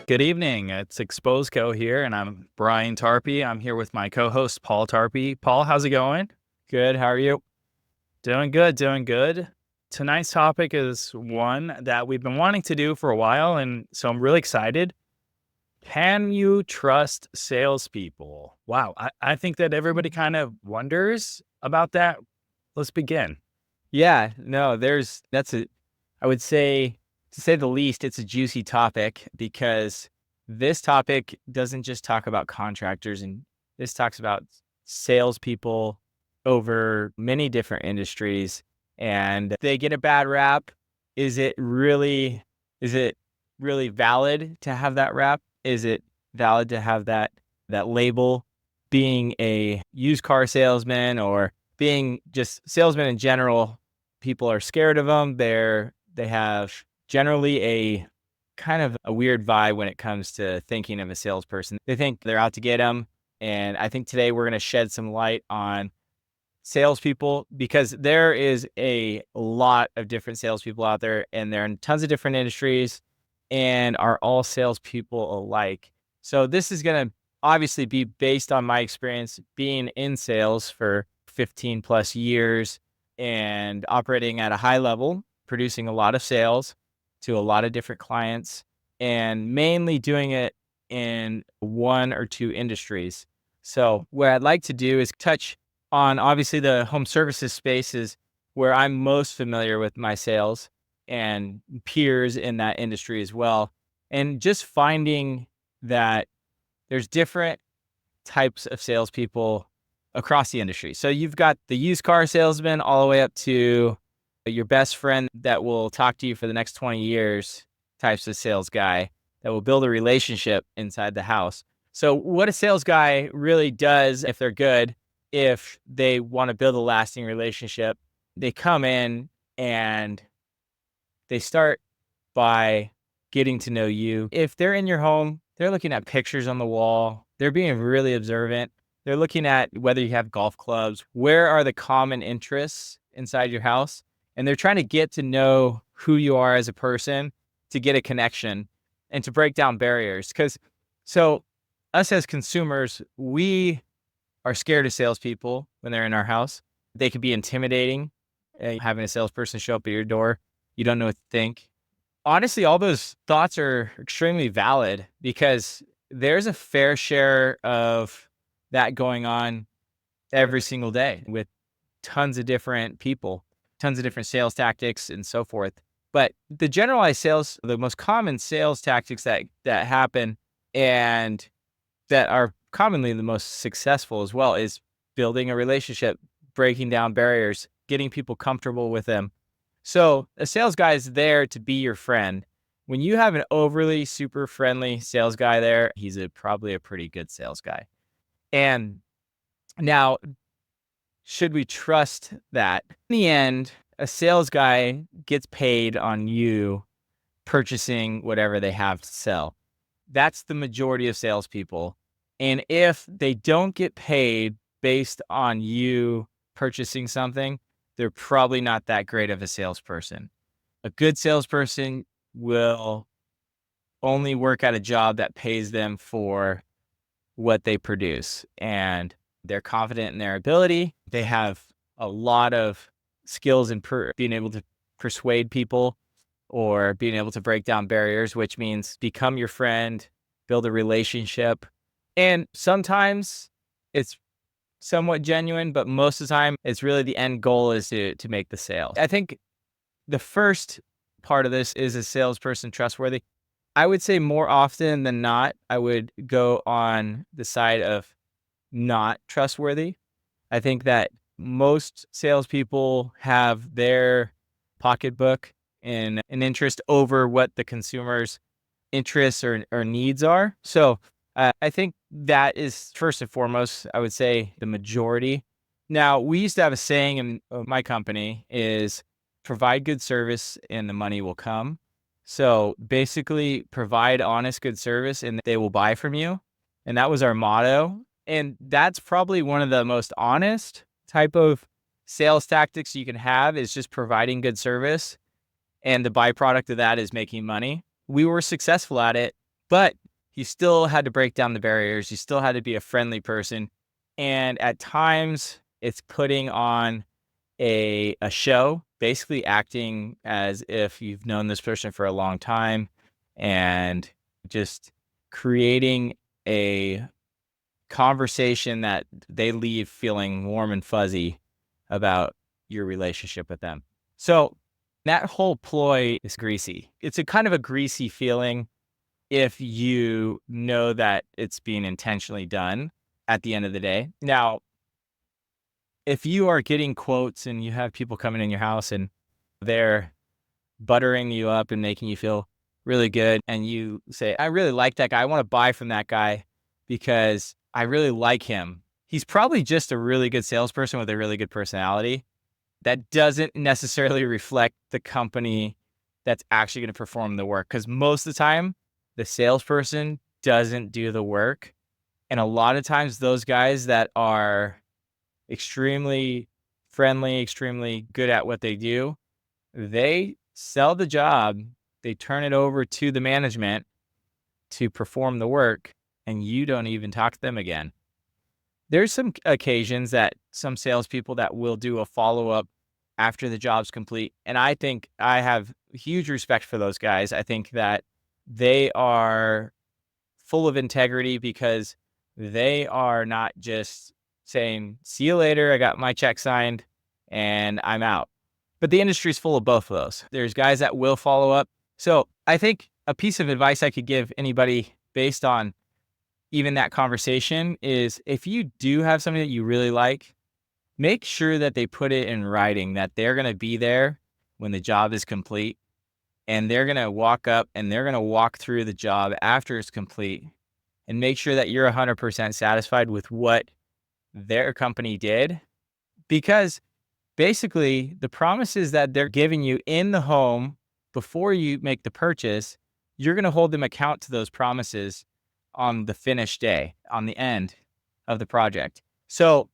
Good evening. It's Exposeco here, and I'm Brian Tarpy. I'm here with my co-host, Paul Tarpy. Paul, how's it going? Good. How are you? Doing good, doing good. Tonight's topic is one that we've been wanting to do for a while, and so I'm really excited. Can you trust salespeople? Wow, I think that everybody kind of wonders about that. Let's begin. Yeah, no, I would say, to say the least, it's a juicy topic because this topic doesn't just talk about contractors, and this talks about salespeople over many different industries, and they get a bad rap. Is it really, is it really valid to have that rap? Is it valid to have that label? Being a used car salesman or being just salesmen in general, people are scared of them. They have generally a kind of a weird vibe when it comes to thinking of a salesperson. They think they're out to get them. And I think today we're going to shed some light on salespeople because there is a lot of different salespeople out there, and they're in tons of different industries and are all salespeople alike. So this is going to obviously be based on my experience being in sales for 15 plus years and operating at a high level, producing a lot of sales to a lot of different clients, and mainly doing it in one or two industries. So what I'd like to do is touch on obviously the home services space is where I'm most familiar with my sales and peers in that industry as well. And just finding that there's different types of salespeople across the industry. So you've got the used car salesman all the way up to your best friend that will talk to you for the next 20 years types of sales guy that will build a relationship inside the house. So what a sales guy really does, if they're good, if they want to build a lasting relationship, they come in and they start by getting to know you. If they're in your home, they're looking at pictures on the wall. They're being really observant. They're looking at whether you have golf clubs. Where are the common interests inside your house? And they're trying to get to know who you are as a person to get a connection and to break down barriers. So us as consumers, we are scared of salespeople when they're in our house. They could be intimidating. Having a salesperson show up at your door, you don't know what to think. Honestly, all those thoughts are extremely valid because there's a fair share of that going on every single day with tons of different people, tons of different sales tactics and so forth. But the generalized sales, the most common sales tactics that happen and that are commonly the most successful as well is building a relationship, breaking down barriers, getting people comfortable with them. So a sales guy is there to be your friend. When you have an overly super friendly sales guy there, he's probably a pretty good sales guy. And now, should we trust that? In the end, a sales guy gets paid on you purchasing whatever they have to sell. That's the majority of salespeople. And if they don't get paid based on you purchasing something, they're probably not that great of a salesperson. A good salesperson will only work at a job that pays them for what they produce, and they're confident in their ability. They have a lot of skills in being able to persuade people or being able to break down barriers, which means become your friend, build a relationship. And sometimes it's somewhat genuine, but most of the time it's really the end goal is to make the sale. I think the first part of this is a salesperson trustworthy. I would say more often than not, I would go on the side of not trustworthy. I think that most salespeople have their pocketbook and an interest over what the consumer's interests or needs are. So I think that is first and foremost, I would say the majority. Now, we used to have a saying in my company is provide good service and the money will come. So basically provide honest, good service and they will buy from you. And that was our motto. And that's probably one of the most honest type of sales tactics you can have is just providing good service. And the byproduct of that is making money. We were successful at it but you still had to break down the barriers. You still had to be a friendly person. And at times it's putting on a show, basically acting as if you've known this person for a long time and just creating a conversation that they leave feeling warm and fuzzy about your relationship with them. So that whole ploy is greasy. It's a kind of a greasy feeling if you know that it's being intentionally done at the end of the day. Now, if you are getting quotes and you have people coming in your house and they're buttering you up and making you feel really good, and you say, I really like that guy. I want to buy from that guy because I really like him. He's probably just a really good salesperson with a really good personality. That doesn't necessarily reflect the company that's actually going to perform the work. Because most of the time, the salesperson doesn't do the work. And a lot of times, those guys that are extremely friendly, extremely good at what they do, they sell the job, they turn it over to the management to perform the work, and you don't even talk to them again. There's some occasions that some salespeople that will do a follow-up after the job's complete, and I think I have huge respect for those guys. I think that they are full of integrity because they are not just saying, "See you later, I got my check signed, and I'm out." But the industry's full of both of those. There's guys that will follow up. So I think a piece of advice I could give anybody based on even that conversation is if you do have something that you really like, make sure that they put it in writing that they're going to be there when the job is complete, and they're going to walk up and they're going to walk through the job after it's complete, and make sure that you're 100% satisfied with what their company did. Because basically, the promises that they're giving you in the home before you make the purchase, you're going to hold them account to those promises on the finished day, on the end of the project. So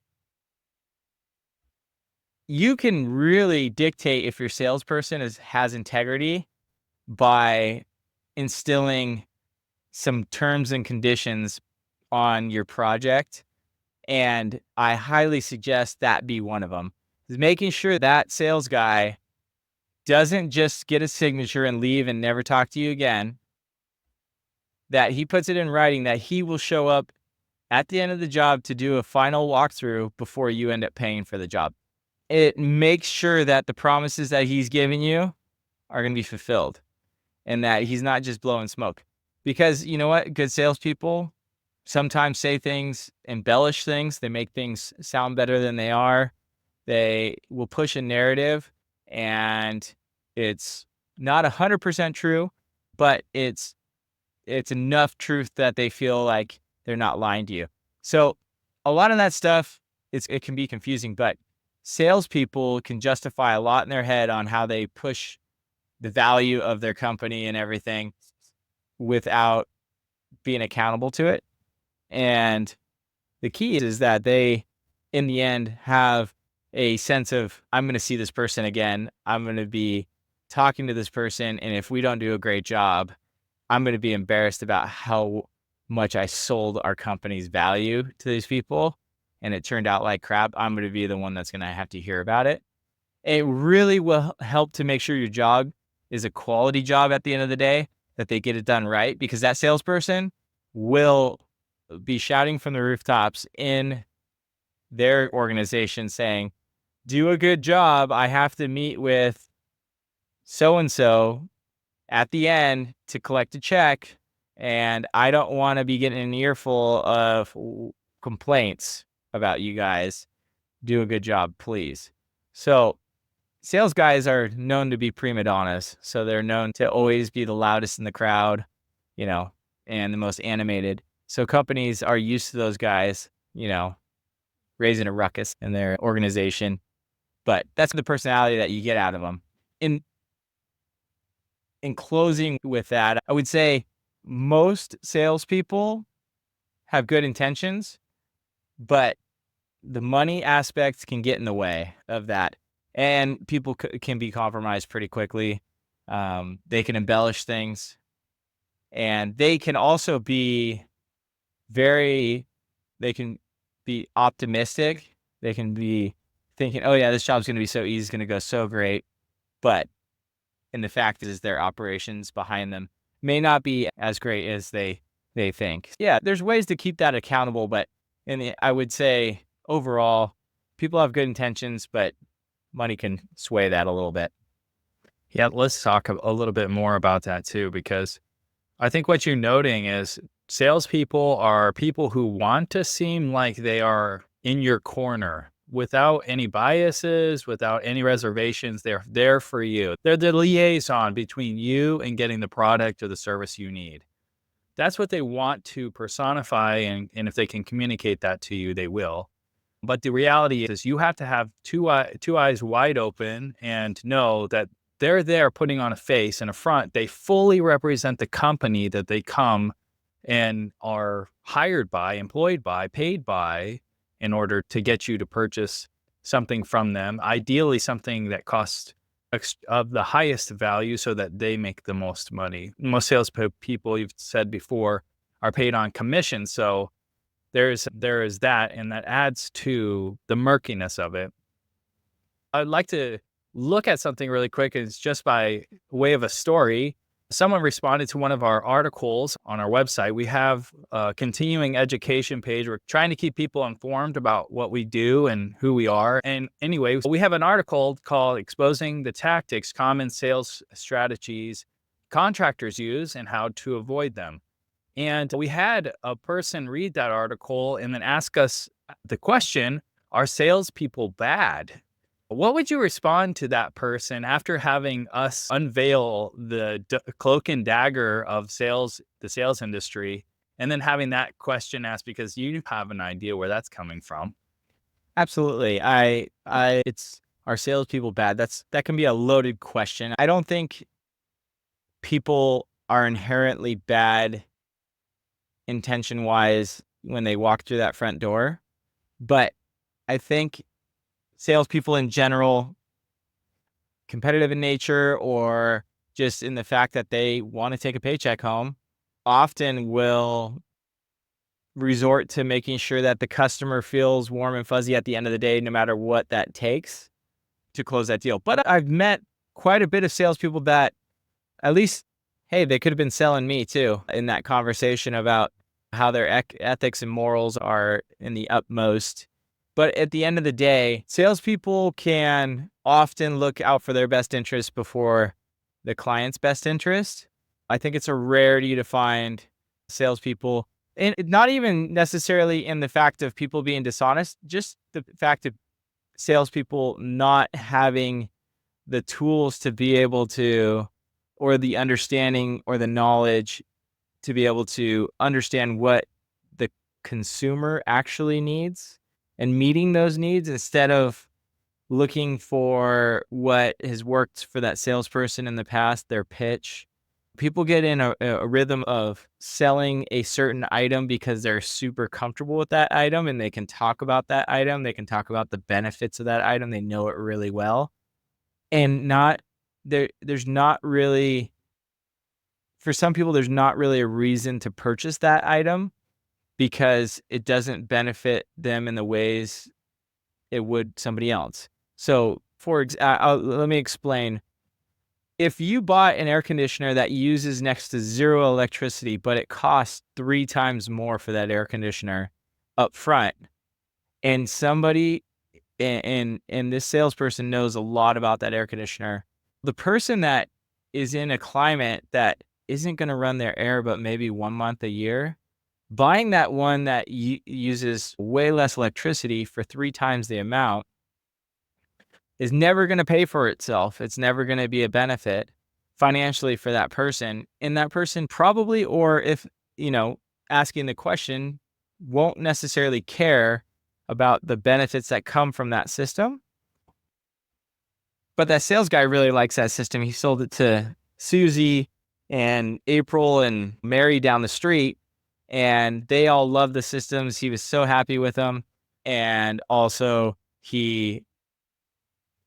you can really dictate if your salesperson has integrity by instilling some terms and conditions on your project. And I highly suggest that be one of them, is making sure that sales guy doesn't just get a signature and leave and never talk to you again, that he puts it in writing that he will show up at the end of the job to do a final walkthrough before you end up paying for the job. It makes sure that the promises that he's giving you are going to be fulfilled and that he's not just blowing smoke. Because you know what? Good salespeople sometimes say things, embellish things. They make things sound better than they are. They will push a narrative, and it's not 100% true, but it's enough truth that they feel like they're not lying to you. So a lot of that stuff, it can be confusing, but salespeople can justify a lot in their head on how they push the value of their company and everything without being accountable to it. And the key is that they, in the end, have a sense of, I'm going to see this person again. I'm going to be talking to this person. And if we don't do a great job, I'm going to be embarrassed about how much I sold our company's value to these people. And it turned out like crap. I'm going to be the one that's going to have to hear about it. It really will help to make sure your job is a quality job at the end of the day, that they get it done right, because that salesperson will be shouting from the rooftops in their organization saying, do a good job. I have to meet with so-and-so at the end to collect a check, and I don't want to be getting an earful of complaints about you guys. Do a good job, please. So sales guys are known to be prima donnas. So they're known to always be the loudest in the crowd, and the most animated. So companies are used to those guys, raising a ruckus in their organization. But that's the personality that you get out of them. In closing with that, I would say most salespeople have good intentions, but the money aspects can get in the way of that. And people can be compromised pretty quickly. They can embellish things. And they can also be they can be optimistic. They can be thinking, oh yeah, this job's going to be so easy. It's going to go so great. But and the fact is their operations behind them may not be as great as they think. Yeah, there's ways to keep that accountable, but I would say overall, people have good intentions, but money can sway that a little bit. Yeah, let's talk a little bit more about that too, because I think what you're noting is salespeople are people who want to seem like they are in your corner without any biases, without any reservations. They're there for you. They're the liaison between you and getting the product or the service you need. That's what they want to personify. And if they can communicate that to you, they will. But the reality is you have to have two eyes wide open and know that they're there putting on a face and a front. They fully represent the company that they come and are hired by, employed by, paid by in order to get you to purchase something from them, ideally something that costs of the highest value so that they make the most money. Most salespeople, you've said before, are paid on commission. So there is that, and that adds to the murkiness of it. I'd like to look at something really quick. It's just by way of a story. Someone responded to one of our articles on our website. We have a continuing education page. We're trying to keep people informed about what we do and who we are. And anyway, we have an article called Exposing the Tactics, Common Sales Strategies Contractors Use and How to Avoid Them. And we had a person read that article and then ask us the question, are salespeople bad? What would you respond to that person after having us unveil the cloak and dagger of sales, the sales industry, and then having that question asked because you have an idea where that's coming from? Absolutely. It's are salespeople bad? That can be a loaded question. I don't think people are inherently bad intention wise when they walk through that front door. But I think salespeople in general, competitive in nature or just in the fact that they want to take a paycheck home, often will resort to making sure that the customer feels warm and fuzzy at the end of the day, no matter what that takes to close that deal. But I've met quite a bit of salespeople that at least, hey, they could have been selling me too in that conversation about how their ethics and morals are in the utmost. But at the end of the day, salespeople can often look out for their best interest before the client's best interest. I think it's a rarity to find salespeople, and not even necessarily in the fact of people being dishonest, just the fact of salespeople not having the tools to be able to, or the understanding or the knowledge to be able to understand what the consumer actually needs and meeting those needs instead of looking for what has worked for that salesperson in the past, their pitch. People get in a rhythm of selling a certain item because they're super comfortable with that item and they can talk about that item. They can talk about the benefits of that item. They know it really well. And there's not really, for some people, there's not really a reason to purchase that item because it doesn't benefit them in the ways it would somebody else. So, let me explain. If you bought an air conditioner that uses next to zero electricity, but it costs 3 times more for that air conditioner up front, and somebody and this salesperson knows a lot about that air conditioner, the person that is in a climate that isn't going to run their air but maybe 1 month a year, buying that one that uses way less electricity for 3 times the amount is never going to pay for itself. It's never going to be a benefit financially for that person. And that person probably, or if, asking the question, won't necessarily care about the benefits that come from that system. But that sales guy really likes that system. He sold it to Susie and April and Mary down the street, and they all love the systems. He was so happy with them. And also, he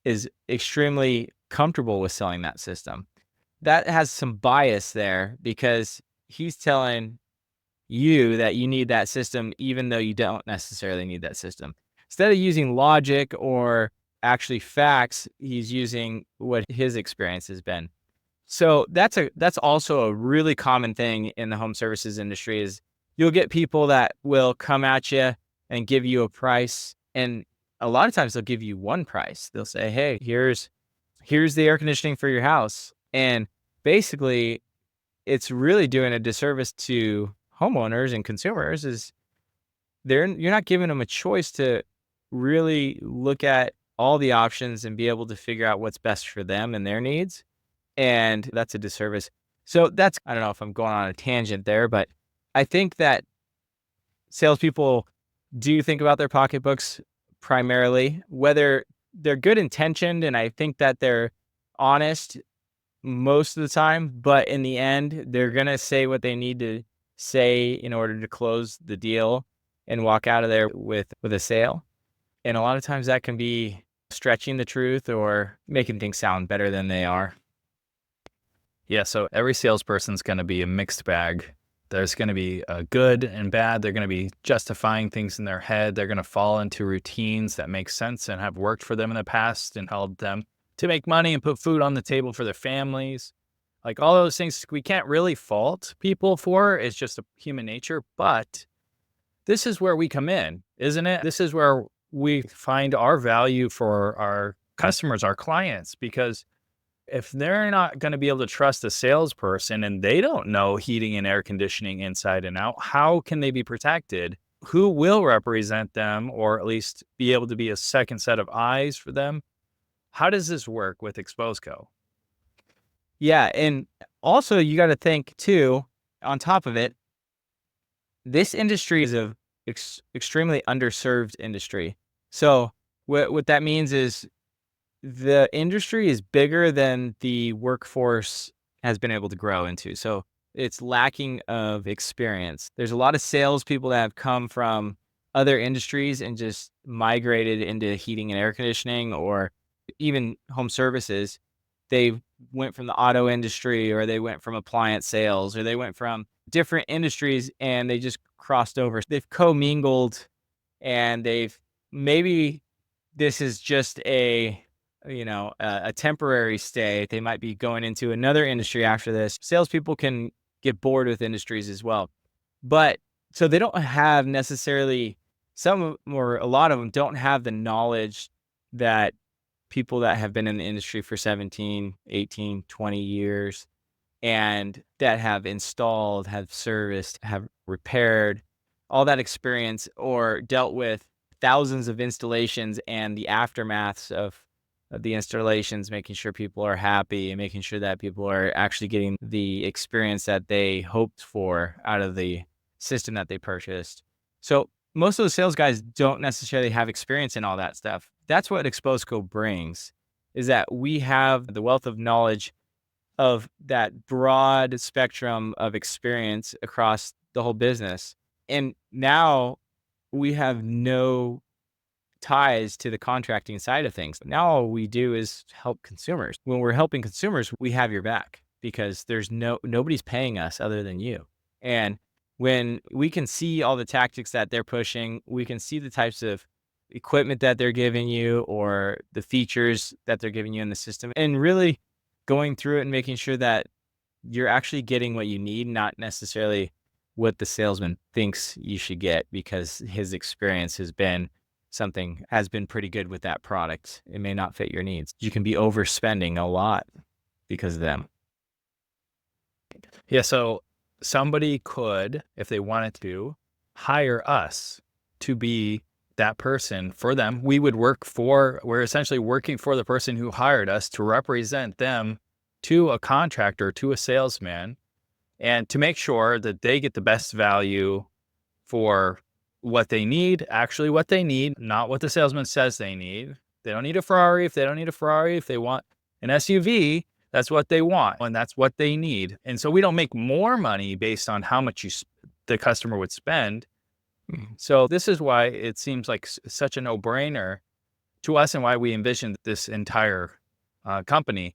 is extremely comfortable with selling that system. That has some bias there because he's telling you that you need that system, even though you don't necessarily need that system. Instead of using logic or actually facts, he's using what his experience has been. So that's also a really common thing in the home services industry is you'll get people that will come at you and give you a price. And a lot of times they'll give you one price. They'll say, hey, here's the air conditioning for your house. And basically it's really doing a disservice to homeowners and consumers is you're not giving them a choice to really look at all the options and be able to figure out what's best for them and their needs. And that's a disservice. So I don't know if I'm going on a tangent there, but I think that salespeople do think about their pocketbooks primarily, whether they're good intentioned. And I think that they're honest most of the time, but in the end, they're going to say what they need to say in order to close the deal and walk out of there with a sale. And a lot of times that can be stretching the truth or making things sound better than they are. Yeah, so every salesperson's going to be a mixed bag. There's going to be good and bad. They're going to be justifying things in their head. They're going to fall into routines that make sense and have worked for them in the past and helped them to make money and put food on the table for their families. Like all those things we can't really fault people for. It's just a human nature. But this is where we come in, isn't it? This is where we find our value for our customers, our clients, because if they're not going to be able to trust a salesperson and they don't know heating and air conditioning inside and out, how can they be protected? Who will represent them or at least be able to be a second set of eyes for them? How does this work with Exposeco? Yeah. And also, you got to think too, on top of it, this industry is a extremely underserved industry. So, what that means is the industry is bigger than the workforce has been able to grow into. So it's lacking of experience. There's a lot of salespeople that have come from other industries and just migrated into heating and air conditioning or even home services. They went from the auto industry or they went from appliance sales or they went from different industries and they just crossed over. They've commingled and maybe this is just a temporary stay. They might be going into another industry after this. Salespeople can get bored with industries as well. But so they don't have necessarily a lot of them don't have the knowledge that people that have been in the industry for 17, 18, 20 years and that have installed, have serviced, have repaired, all that experience or dealt with thousands of installations and the aftermaths of the installations, making sure people are happy and making sure that people are actually getting the experience that they hoped for out of the system that they purchased. So most of the sales guys don't necessarily have experience in all that stuff. That's what Exposeco brings, is that we have the wealth of knowledge of that broad spectrum of experience across the whole business. And now we have no ties to the contracting side of things. Now all we do is help consumers. When we're helping consumers, we have your back because there's nobody's paying us other than you. And when we can see all the tactics that they're pushing, we can see the types of equipment that they're giving you or the features that they're giving you in the system and really going through it and making sure that you're actually getting what you need, not necessarily what the salesman thinks you should get because his experience has been pretty good with that product. It may not fit your needs. You can be overspending a lot because of them. Yeah, so somebody could, if they wanted to, hire us to be that person for them. We're essentially working for the person who hired us to represent them to a contractor, to a salesman, and to make sure that they get the best value for what they need, actually what they need, not what the salesman says they need. They don't need a Ferrari. If they don't need a Ferrari, if they want an SUV, that's what they want and that's what they need. And so we don't make more money based on how much the customer would spend. So this is why it seems like such a no-brainer to us and why we envisioned this entire company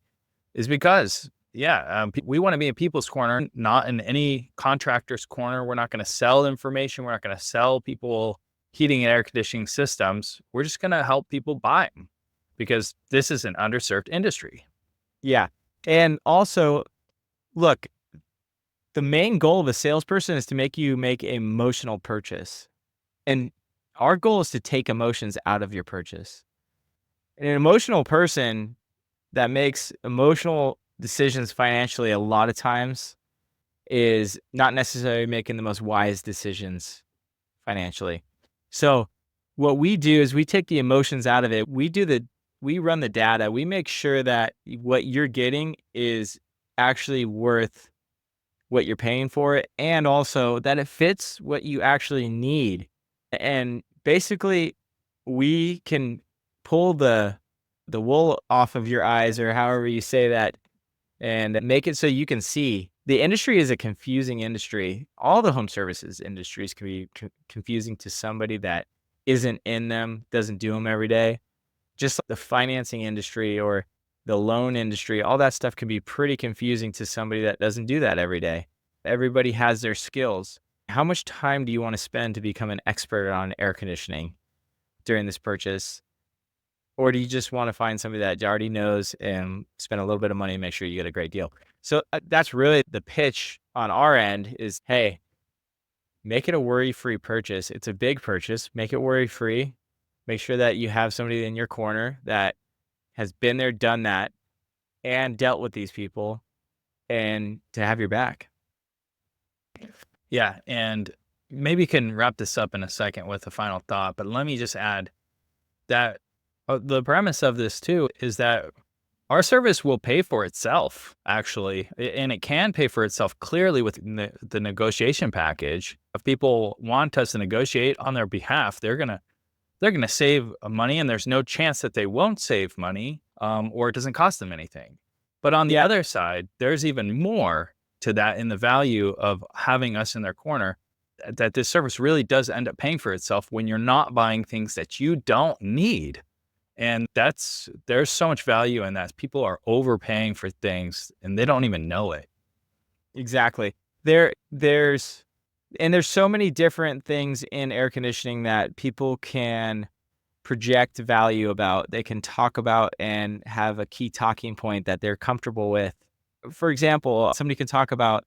is because We want to be in people's corner, not in any contractor's corner. We're not going to sell information. We're not going to sell people heating and air conditioning systems. We're just going to help people buy them because this is an underserved industry. Yeah. And also, look, the main goal of a salesperson is to make you make an emotional purchase. And our goal is to take emotions out of your purchase. And an emotional person that makes emotional decisions financially a lot of times is not necessarily making the most wise decisions financially. So what we do is we take the emotions out of it. We run the data. We make sure that what you're getting is actually worth what you're paying for it, and also that it fits what you actually need. And basically, we can pull the wool off of your eyes, or however you say that, and make it so you can see. The industry is a confusing industry. All the home services industries can be confusing to somebody that isn't in them, doesn't do them every day. Just like the financing industry or the loan industry, all that stuff can be pretty confusing to somebody that doesn't do that every day. Everybody has their skills. How much time do you want to spend to become an expert on air conditioning during this purchase? Or do you just want to find somebody that already knows and spend a little bit of money and make sure you get a great deal? So that's really the pitch on our end is, hey, make it a worry-free purchase. It's a big purchase. Make it worry-free. Make sure that you have somebody in your corner that has been there, done that, and dealt with these people, and to have your back. Yeah. And maybe you can wrap this up in a second with a final thought, but let me just add that the premise of this too is that our service will pay for itself, actually, and it can pay for itself clearly with the negotiation package. If people want us to negotiate on their behalf, they're gonna save money, and there's no chance that they won't save money, or it doesn't cost them anything. But on the other side, there's even more to that in the value of having us in their corner. That this service really does end up paying for itself when you're not buying things that you don't need. And there's so much value in that. People are overpaying for things and they don't even know it. Exactly. There's so many different things in air conditioning that people can project value about. They can talk about and have a key talking point that they're comfortable with. For example, somebody can talk about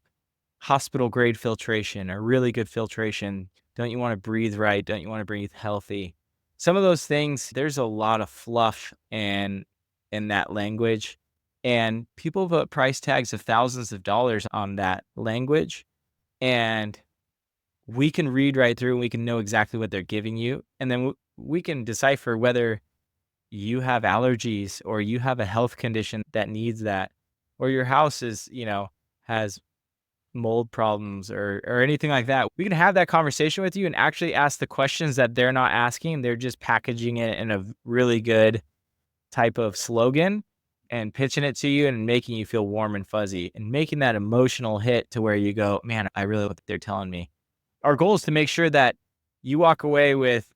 hospital grade filtration or really good filtration. Don't you want to breathe right? Don't you want to breathe healthy? Some of those things, there's a lot of fluff in that language, and people put price tags of thousands of dollars on that language, and we can read right through and we can know exactly what they're giving you, and then we can decipher whether you have allergies or you have a health condition that needs that, or your house is, has mold problems or anything like that. We can have that conversation with you and actually ask the questions that they're not asking. They're just packaging it in a really good type of slogan and pitching it to you and making you feel warm and fuzzy and making that emotional hit to where you go, man, I really like what they're telling me. Our goal is to make sure that you walk away with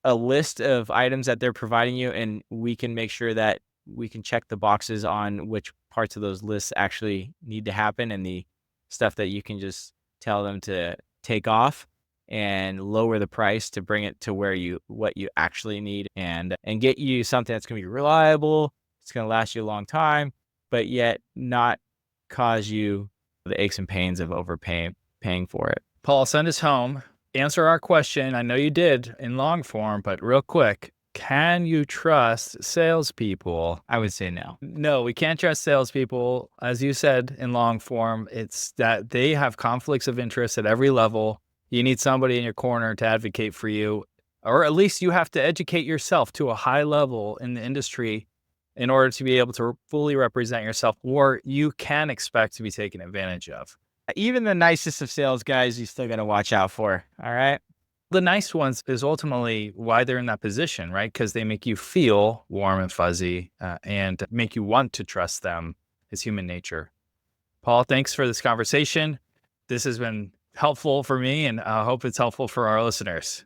a list of items that they're providing you, and we can make sure that we can check the boxes on which parts of those lists actually need to happen, and the stuff that you can just tell them to take off and lower the price to bring it to what you actually need, and get you something that's going to be reliable. It's going to last you a long time, but yet not cause you the aches and pains of paying for it. Paul, send us home. Answer our question. I know you did in long form, but real quick. Can you trust salespeople? I would say no. No, we can't trust salespeople. As you said in long form, it's that they have conflicts of interest at every level. You need somebody in your corner to advocate for you, or at least you have to educate yourself to a high level in the industry in order to be able to fully represent yourself, or you can expect to be taken advantage of. Even the nicest of sales guys, you still got to watch out for. All right. The nice ones is ultimately why they're in that position, right? Because they make you feel warm and fuzzy and make you want to trust them. It's human nature. Paul, thanks for this conversation. This has been helpful for me, and I hope it's helpful for our listeners.